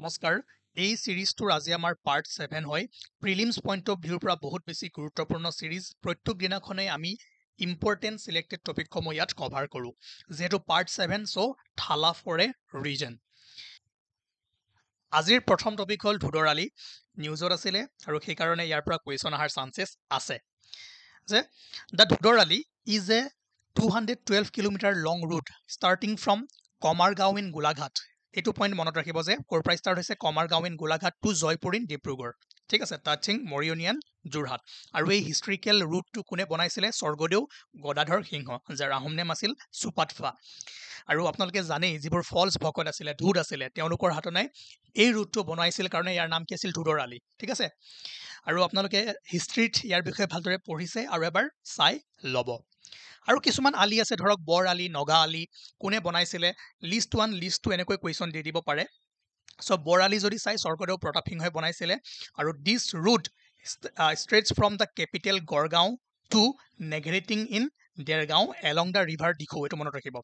নমস্কাৰ এই সিৰিজটোৰ আজি আমাৰ পাৰ্ট 7 হয় প্ৰিলিমছ পইণ্ট অফ ভিউৰ পৰা বহুত বেছি গুৰুত্বপূৰ্ণ সিৰিজ প্ৰত্যেক দিনাখনে আমি ইম্পৰ্টেন্ট সিলেক্টেড টপিকসমূহ ইয়াত কভাৰ কৰোঁ যেহেতু পাৰ্ট 7 সো থালা ফৰ এ ৰিজন আজিৰ প্ৰথম টপিক হ'ল ধুদৰালি নিউজত আছিলে আৰু সেই কাৰণে ইয়াৰ পৰা কোৱেশ্যন অহাৰ চান্সেছ আছে যে the Dhodar Ali is a 212 kilometre long route starting from Kamargaon in Golaghat এইটো পইণ্ট মনত ৰাখিব যে ক'ৰ পৰা ষ্টাৰ্ট হৈছে Kamargaon in Golaghat to Jaipur in Dibrugarh ঠিক আছে টাচিং মৰিয়নিয়ান যোৰহাট আৰু এই হিষ্ট্ৰিকেল ৰুটটো কোনে বনাইছিলে স্বৰ্গদেউ গদাধৰ সিংহ যাৰ আহোম নাম আছিল চুপাতফা আৰু আপোনালোকে জানেই যিবোৰ ফলছ ভকত আছিলে ধুদ আছিলে তেওঁলোকৰ হাতনাই এই ৰুটটো বনাইছিল কাৰণে ইয়াৰ নাম কি আছিল ধুদৰালি ঠিক আছে আৰু আপোনালোকে হিষ্ট্ৰীত ইয়াৰ বিষয়ে ভালদৰে পঢ়িছে আৰু এবাৰ চাই ল'ব আৰু কিছুমান আলি আছে ধৰক বৰ আলি নগা আলি কোনে বনাইছিলে লিষ্ট 1 লিষ্ট 2 এনেকৈ কুৱেশ্যন দি দিব পাৰে সো বৰ আলি যদি চাই স্বৰ্গদেউ প্ৰতাপ সিংহই বনাইছিলে আৰু this route stretches from the capital Garhgaon to Negheriting in Dergaon along the river Dikhow এইটো মনত ৰাখিব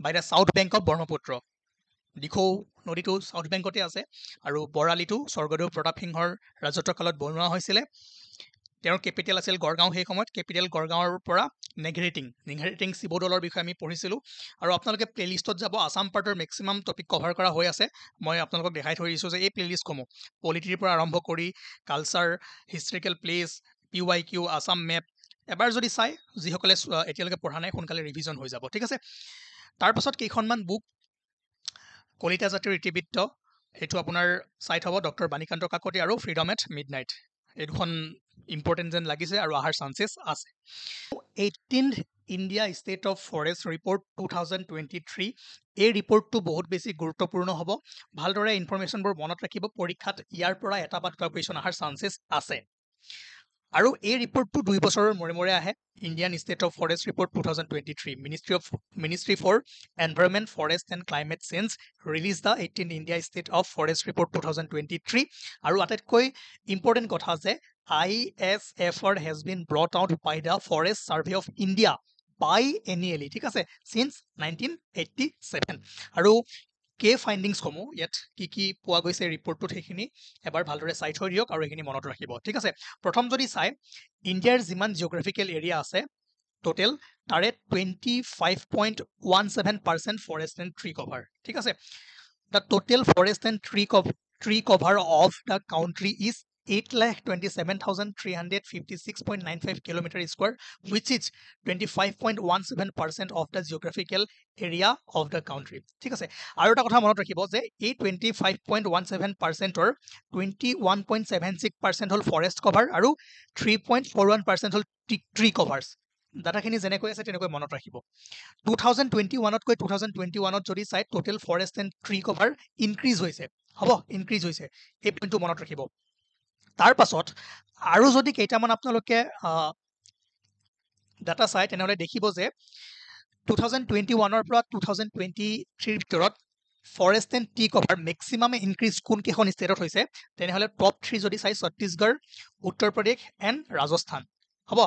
by the south bank of Brahmaputra Dikhow নদীটো চাউথ বেংকতে আছে আৰু বৰালিটো স্বৰ্গদেউ প্ৰতাপ সিংহৰ ৰাজত্বকালত বনোৱা হৈছিলে তেওঁৰ কেপিটেল আছিল গড়গাঁও সেই সময়ত কেপিটেল গড়গাঁৱৰ পৰা নেঘেৰিটিং শিৱদৌলৰ বিষয়ে আমি পঢ়িছিলোঁ আৰু আপোনালোকে প্লেলিষ্টত যাব আসাম পাৰ্টৰ মেক্সিমাম টপিক কভাৰ কৰা হৈ আছে মই আপোনালোকক দেখাই থৈ দিছোঁ যে এই প্লেলিষ্টসমূহ পলিটিৰ পৰা আৰম্ভ কৰি culture historical place PYQ Assam map এবাৰ যদি চাই যিসকলে এতিয়ালৈকে পঢ়া নাই সোনকালে ৰিভিজন হৈ যাব ঠিক আছে তাৰপাছত কেইখনমান বুক কলিতা জাতিৰ ইতিবৃত্ত এইটো আপোনাৰ চাই থ'ব ডক্টৰ বাণীকান্ত কাকতি আৰু ফ্ৰীডম এট মিডনাইট এই দুখন ইম্পৰ্টেণ্ট যেন লাগিছে আৰু অহাৰ চান্সেছ আছে 18th India state of forest report 2023 এই ৰিপৰ্টটো বহুত বেছি গুৰুত্বপূৰ্ণ হ'ব ভালদৰে ইনফৰমেশ্যনবোৰ মনত ৰাখিব পৰীক্ষাত ইয়াৰ পৰা এটা বা দুটা কুৱেশ্যন অহাৰ চান্সেছ আছে আৰু এই ৰিপৰ্টটো 2 বছৰৰ মূৰে আহে Indian state of forest report 2023 ministry for environment forest and climate change release the 18th India state of forest report 2023 আৰু আটাইতকৈ ইম্পৰ্টেণ্ট কথা যে ISFR has been brought out by the Forest Survey of India biennially ঠিক আছে since 1987 আৰু কে ফাইণ্ডিংছ সমূহ ইয়াত কি পোৱা গৈছে ৰিপৰ্টটোত সেইখিনি এবাৰ ভালদৰে চাই থৈ দিয়ক আৰু এইখিনি মনত ৰাখিব ঠিক আছে প্ৰথম যদি চাই ইণ্ডিয়াৰ যিমান জিঅ'গ্ৰাফিকেল এৰিয়া আছে টোটেল তাৰে 25.17% ফৰেষ্ট এণ্ড ট্ৰী কভাৰ ঠিক আছে the total forest and tree cover of the country is 8,27,356.95 kilometer square, which is 25.17% of the geographical area of the country. ঠিক আছে আৰু এটা কথা মনত ৰাখিব যে এই 25.17%ৰ 21.76% হ'ল ফৰেষ্ট কভাৰ আৰু 3.41% হ'ল ট্ৰী কভাৰ্ছ ডাটাখিনি যেনেকৈ আছে তেনেকৈ মনত ৰাখিব 2021তকৈ 2021ত যদি চাই total forest and tree cover increase হৈছে হ'ব ইনক্ৰিজ হৈছে এই পইণ্টটো মনত ৰাখিব তাৰ পাছত আৰু যদি কেইটামান আপোনালোকে ডাটা চাই তেনেহলে দেখিব যে 2021ৰ পৰা 2023ৰ ভিতৰত forest and T cover maximum increase কোন কেইখন ষ্টেটত হৈছে তেনেহলে টপ 3 যদি চাই ছত্তীশগড় উত্তৰ প্ৰদেশ এণ্ড ৰাজস্থান হ'ব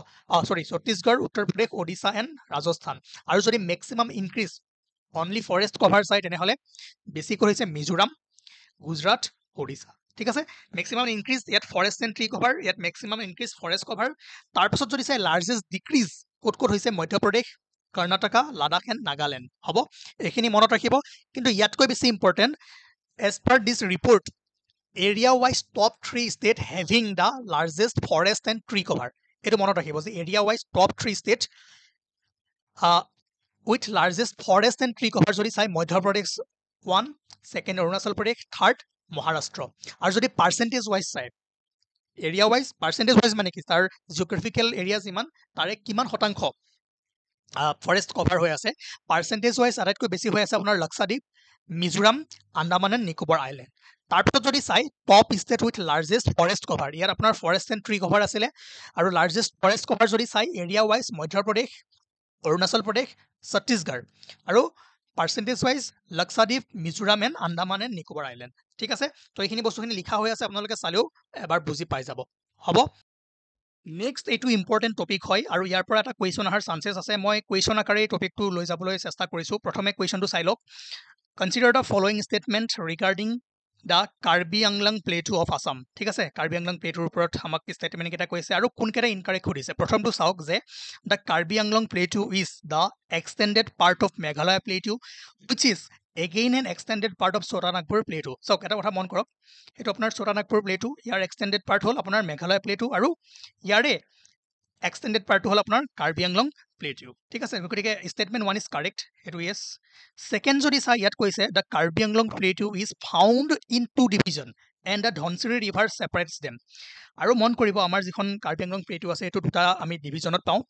ছত্তীশগড় উত্তৰ প্ৰদেশ ওডিশা এণ্ড ৰাজস্থান আৰু যদি maximum increase only forest cover চাই তেনেহলে বেছিকৈ হৈছে মিজোৰাম গুজৰাট ওডিশা ঠিক আছে মেক্সিমাম ইনক্ৰিজ ইয়াত ফৰেষ্ট এণ্ড ট্ৰী কভাৰ ইয়াত মেক্সিমাম ইনক্ৰিজ ফৰেষ্ট কভাৰ তাৰপাছত যদি চাই লাৰ্জেষ্ট ডিক্ৰিজ ক'ত হৈছে মধ্যপ্ৰদেশ কৰ্ণাটকা লাডাখ এণ্ড নাগালেণ্ড হ'ব এইখিনি মনত ৰাখিব কিন্তু ইয়াতকৈ বেছি important as per this report area wise top 3 state having the largest forest and tree cover এইটো মনত ৰাখিব যে area wise top 3 state with largest forest and tree cover যদি চাই মধ্যপ্ৰদেশ 1 ছেকেণ্ড অৰুণাচল প্ৰদেশ থাৰ্ড মহাৰাষ্ট্ৰ আৰু যদি পাৰ্চেণ্টেজ ৱাইজ চাই এৰিয়া ৱাইজ পাৰ্চেণ্টেজ ৱাইজ মানে কি তাৰ জিঅ'গ্ৰাফিকেল এৰিয়া যিমান তাৰে কিমান শতাংশ ফৰেষ্ট কভাৰ হৈ আছে পাৰ্চেণ্টেজ ৱাইজ আটাইতকৈ বেছি হৈ আছে আপোনাৰ লক্ষাদ্বীপ মিজোৰাম আন্দামান এণ্ড নিকোবৰ আইলেণ্ড তাৰপিছত যদি চাই top state with largest forest cover ইয়াত আপোনাৰ ফৰেষ্ট এণ্ড ট্ৰী কভাৰ আছিলে আৰু লাৰ্জেষ্ট ফৰেষ্ট কভাৰ যদি চাই এৰিয়া ৱাইজ মধ্যপ্ৰদেশ অৰুণাচল প্ৰদেশ ছত্তীশগড় আৰু percentage wise Lakshadweep Mizoram and Andaman and Nicobar island ঠিক আছে তো এইখিনি বস্তুখিনি লিখা হৈ আছে আপোনালোকে চালেও এবাৰ বুজি পাই যাব হ'ব নেক্সট এইটো ইম্পৰ্টেণ্ট টপিক হয় আৰু ইয়াৰ পৰা এটা কুৱেশ্যন অহাৰ চান্সেছ আছে মই কুৱেশ্যন আকাৰে এই টপিকটো লৈ যাবলৈ চেষ্টা কৰিছোঁ প্ৰথমে কুৱেশ্যনটো চাই লওক consider the following statement regarding the Karbi Anglong plateau of Assam ঠিক আছে কাৰ্বি আংলং প্লেটুৰ ওপৰত আমাক ষ্টেটমেণ্ট কেইটা কৈছে আৰু কোনকেইটা ইনকাৰেক্ট সুধিছে প্ৰথমটো চাওক যে the Karbi Anglong plateau is the extended part of Meghalaya plateau which is again an extended part of Chotanagpur plateau চাওক এটা কথা মন কৰক এইটো আপোনাৰ ছোটানাগপুৰ প্লেটু ইয়াৰ এক্সটেণ্ডেড পাৰ্ট হ'ল আপোনাৰ মেঘালয় প্লেটু আৰু ইয়াৰে এক্সটেণ্ডেড পাৰ্টটো হ'ল আপোনাৰ কাৰ্বি আংলং প্লেটু ঠিক আছে গতিকে ষ্টেটমেণ্ট 1 ইজ কাৰেক্ট এইটো ইয়েছ ছেকেণ্ড যদি চাই ইয়াত কৈছে the Karbi Anglong plateau is found in 2 division and the Dhansiri river separates them আৰু মন কৰিব আমাৰ যিখন কাৰ্বি আংলং প্লেটু আছে এইটো দুটা আমি ডিভিজনত পাওঁ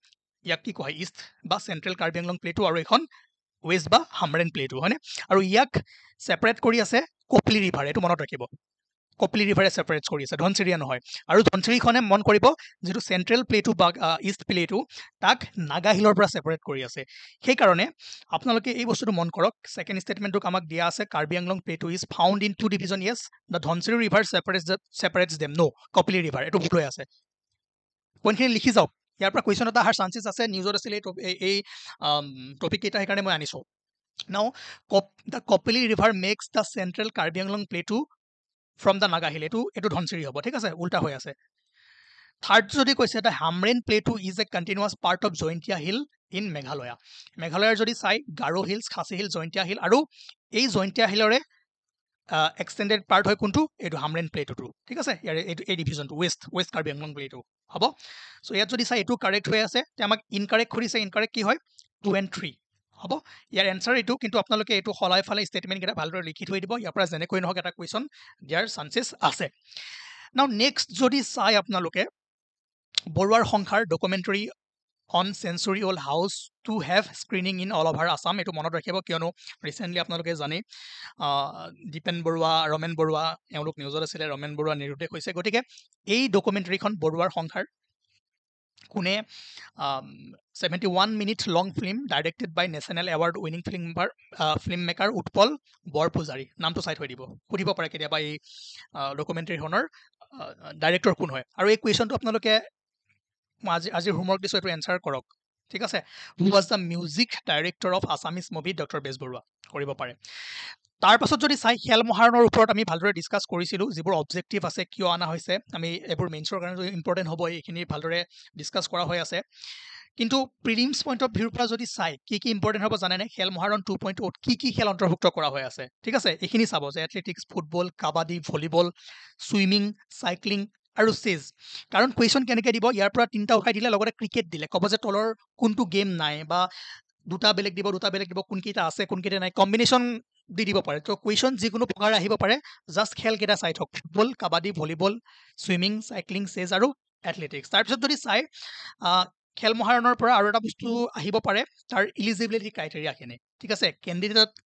ইয়াক কি কয় ইষ্ট বা চেণ্ট্ৰেল কাৰ্বি আংলং প্লেটু আৰু এখন ৱেষ্ট বা হামৰেন প্লেটু হয়নে আৰু ইয়াক ছেপাৰেট কৰি আছে কপলি ৰিভাৰ এইটো মনত ৰাখিব কপলি ৰিভাৰে ছেপাৰেট কৰি আছে ধনচিৰিয়া নহয় আৰু ধনচিৰিখনে মন কৰিব যিটো চেণ্ট্ৰেল প্লেটু বা ইষ্ট প্লেটু তাক নাগা হিলৰ পৰা ছেপাৰেট কৰি আছে সেইকাৰণে আপোনালোকে এই বস্তুটো মন কৰক ছেকেণ্ড ষ্টেটমেণ্টটোক আমাক দিয়া আছে Karbi Anglong plateau is found in 2 division yes the Dhansiri river separates them no' Kopili river এইটো ভুল হৈ আছে পইণ্টখিনি লিখি যাওক ইয়াৰ পৰা কুৱেশ্যন এটা অহাৰ চান্সেছ আছে নিউজত আছিলে এই টপিক কেইটা সেইকাৰণে মই আনিছোঁ now the Kopili river makes the central Karbi Anglong plateau from the Naga hill এইটো ধনচিৰি হ'ব ঠিক আছে উল্টা হৈ আছে থাৰ্ড যদি কৈছে the Hamren plateau is a continuous part of Jaintia hill in Meghalaya মেঘালয়ৰ যদি চাই Garo hills Khasi hill Jaintia hill আৰু এই জয়ন্তীয়া হিলৰে এক্সটেণ্ডেড পাৰ্ট হয় কোনটো এইটো হামৰেন প্লেটুটো ঠিক আছে ইয়াৰে এইটো এই ডিভিজনটো ৱেষ্ট কাৰ্বি আংলং প্লেটু হ'ব চ' ইয়াত যদি চাই এইটো কাৰেক্ট হৈ আছে তে আমাক ইনকাৰেক্ট সুধিছে ইনকাৰেক্ট কি হয় 2 and 3 হ'ব ইয়াৰ এনচাৰ এইটো কিন্তু আপোনালোকে এইটো সলাই ফালে ষ্টেটমেণ্ট কেইটা ভালদৰে লিখি থৈ দিব ইয়াৰ পৰা যেনেকৈ নহওক এটা কুৱেশ্যন দিয়াৰ চান্সেছ আছে নাও নেক্সট যদি চাই আপোনালোকে বৰুৱাৰ সংসাৰ documentary on century all house to have screening in all over Assam এইটো মনত ৰাখিব কিয়নো ৰিচেণ্টলি আপোনালোকে জানে দীপেন বৰুৱা ৰমেন বৰুৱা এওঁলোক নিউজত আছিলে ৰমেন বৰুৱা নিৰুদ্দেশ হৈছে গতিকে এই ডকুমেণ্টাৰীখন বৰুৱাৰ সংসাৰ কোনে 71 minute long film directed by national award winning film maker Utpal Borpujari নামটো চাই থৈ দিব সুধিব পাৰে কেতিয়াবা এই ডকুমেণ্টাৰীখনৰ ডাইৰেক্টৰ কোন হয় আৰু এই কুৱেশ্যনটো আপোনালোকে মই আজিৰ হোমৱৰ্ক দিছোঁ এইটো এনচাৰ কৰক ঠিক আছে who was the music director of Assamese movie doctor Bezbaruah কৰিব পাৰে তাৰ পাছত যদি চাই খেল মহাৰণৰ ওপৰত আমি ভালদৰে ডিছকাছ কৰিছিলোঁ যিবোৰ অবজেক্টিভ আছে কিয় অনা হৈছে আমি এইবোৰ মেইনছৰ কাৰণে ইম্পৰ্টেণ্ট হ'ব এইখিনি ভালদৰে ডিছকাছ কৰা হৈ আছে কিন্তু প্ৰিলিমছ পইণ্ট অফ ভিউৰ পৰা যদি চাই কি ইম্পৰ্টেণ্ট হ'ব জানেনে খেল মহাৰণ 2.0 কি খেল অন্তৰ্ভুক্ত কৰা হৈ আছে ঠিক আছে এইখিনি চাব যে athletics football kabaddi volleyball swimming cycling আৰু চেজ কাৰণ কুৱেশ্যন কেনেকৈ দিব ইয়াৰ পৰা 3টা উঠাই দিলে লগতে ক্ৰিকেট দিলে ক'ব যে তলৰ কোনটো গেম নাই বা দুটা বেলেগ দিব কোনকেইটা আছে কোনকেইটা নাই কম্বিনেশ্যন দি দিব পাৰে তো কুৱেশ্যন যিকোনো প্ৰকাৰে আহিব পাৰে জাষ্ট খেলকেইটা চাই থওক football kabaddi volleyball swimming cycling চেজ আৰু এথলেটিক্স তাৰপিছত যদি চাই খেল মহাৰণৰ পৰা আৰু এটা বস্তু আহিব পাৰে তাৰ ইলিজিবিলিটি ক্ৰাইটেৰিয়াখিনি ঠিক আছে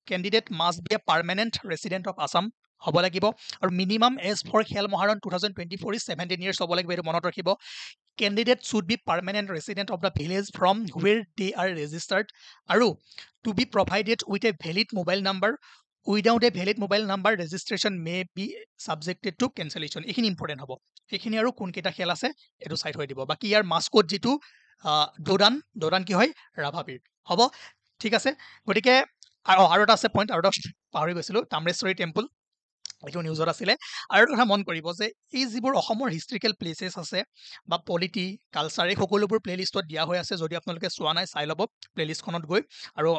candidate must B A permanent resident of Assam হ'ব লাগিব আৰু মিনিমাম এজ ফৰ খেল মহাৰণ 2024 ইজ 17 years হ'ব লাগিব এইটো মনত ৰাখিব candidate should be permanent resident of the village from where they are registered আৰু to be provided with a valid mobile number without a valid mobile number registration may be subjected to cancellation এইখিনি important হ'ব সেইখিনি আৰু কোনকেইটা খেল আছে এইটো চাই থৈ দিব বাকী ইয়াৰ মাস্কট যিটো দৌৰাণ কি হয় ৰাভাবীৰ হ'ব ঠিক আছে গতিকে আৰু এটা আছে পইণ্ট আৰু এটা পাহৰি গৈছিলোঁ তাম্ৰেশ্বৰী টেম্পল এইটো নিউজত আছিলে আৰু এটা কথা মন কৰিব যে এই যিবোৰ অসমৰ হিষ্ট্ৰিকেল প্লেচেছ আছে বা পলিটি কালচাৰ এই সকলোবোৰ প্লেলিষ্টত দিয়া হৈ আছে যদি আপোনালোকে চোৱা নাই চাই ল'ব প্লেলিষ্টখনত গৈ আৰু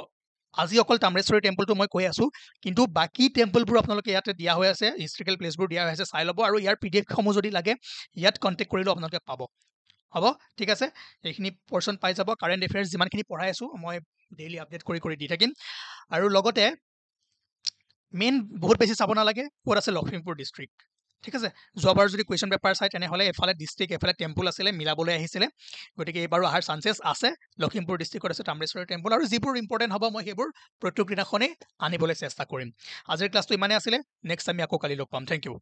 আজি অকল তাম্ৰেশ্বৰী টেম্পলটো মই কৈ আছোঁ কিন্তু বাকী টেম্পলবোৰ আপোনালোকে ইয়াতে দিয়া হৈ আছে হিষ্ট্ৰিকেল প্লেচবোৰ দিয়া হৈ আছে চাই ল'ব আৰু ইয়াৰ PDF-সমূহ যদি লাগে ইয়াত কণ্টেক্ট কৰিলেও আপোনালোকে পাব হ'ব ঠিক আছে এইখিনি পৰ্চন পাই যাব কাৰেণ্ট এফেয়াৰ্ছ যিমানখিনি পঢ়াই আছোঁ মই ডেইলি আপডেট কৰি দি থাকিম আৰু লগতে মেইন বহুত বেছি চাব নালাগে ক'ত আছে লখিমপুৰ ডিষ্ট্ৰিক্ট ঠিক আছে যোৱাবাৰ যদি কুৱেশ্যন পেপাৰ চাই তেনেহ'লে এফালে ডিষ্ট্ৰিক্ট এফালে টেম্পল আছিলে মিলাবলৈ আহিছিলে গতিকে এইবাৰো অহাৰ চান্সেছ আছে লখিমপুৰ ডিষ্ট্ৰিক্টত আছে তাম্ৰেশ্বৰী টেম্পল আৰু যিবোৰ ইম্পৰ্টেণ্ট হ'ব মই সেইবোৰ প্ৰত্যেক দিনাখনেই আনিবলৈ চেষ্টা কৰিম আজিৰ ক্লাছটো ইমানেই আছিলে নেক্সট আমি আকৌ কালি লগ পাম থেংক ইউ